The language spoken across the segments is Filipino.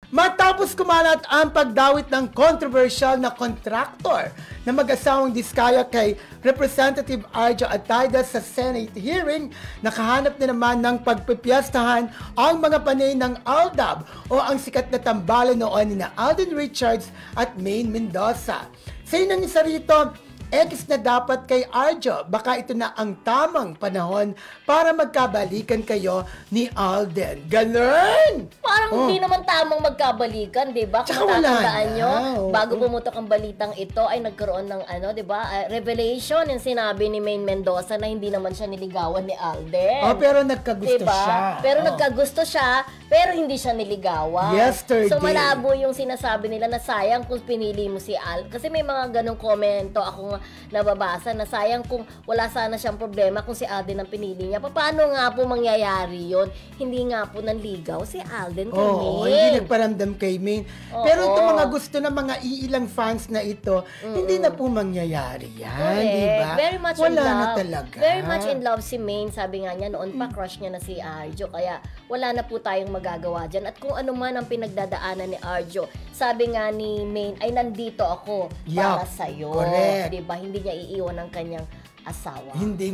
Matapos kumalat ang pagdawit ng controversial na kontraktor na mag-asawang Diskaya kay Representative Arjo Atayda sa Senate hearing, nakahanap na naman ng pagpipiyastahan ang mga panay ng Aldab o ang sikat na tambalan noon ni na Alden Richards at Maine Mendoza. Sa inang isa rito, X na dapat kay Arjo, baka ito na ang tamang panahon para magkabalikan kayo ni Alden. Ganun! Parang hindi naman tamang magkabalikan, di ba? Kung tatandaan nyo, bago pumutok ang balitang ito, ay nagkaroon ng di ba, revelation yung sinabi ni Maine Mendoza na hindi naman siya niligawan ni Alden. Pero nagkagusto diba? siya. Pero nagkagusto siya, pero hindi siya niligawan. Yesterday. So malabo yung sinasabi nila na sayang kung pinili mo si Al. Kasi may mga ganong komento akong nababasa na sayang kung wala sana siyang problema kung si Alden ang pinili niya. Paano nga po mangyayari yon? Hindi nga po nanligaw si Alden kay Maine. Hindi nagparamdam kay Maine. Pero ito mga gusto ng mga iilang fans na ito, hindi na po mangyayari yan, di ba? Very much wala in love. na talaga. Very much in love si Maine. Sabi nga niya, noon pa crush niya na si Arjo. Kaya wala na po tayong magagawa dyan. At kung ano man ang pinagdadaanan ni Arjo, sabi nga ni Maine, ay nandito ako para sa'yo. Correct. Diba? Hindi niya iiwan ang kanyang asawa. Hindi.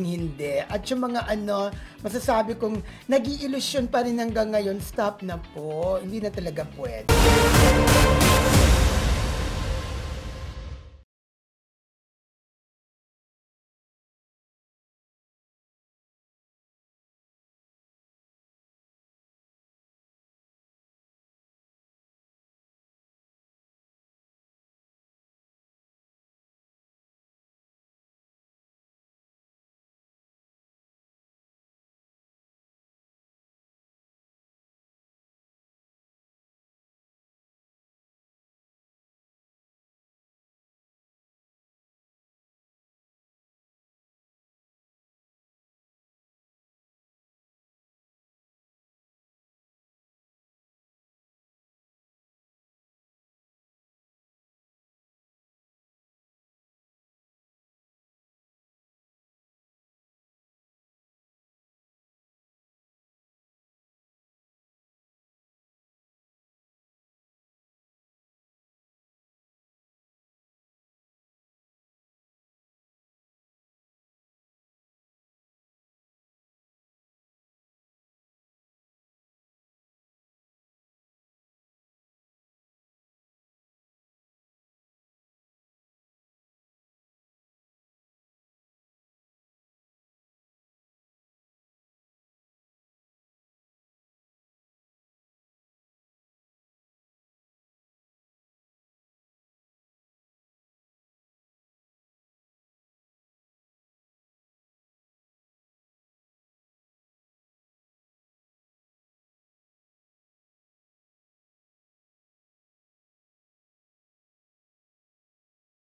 At yung mga masasabi kong nag-iilusyon pa rin hanggang ngayon, stop na po. Hindi na talaga pwede.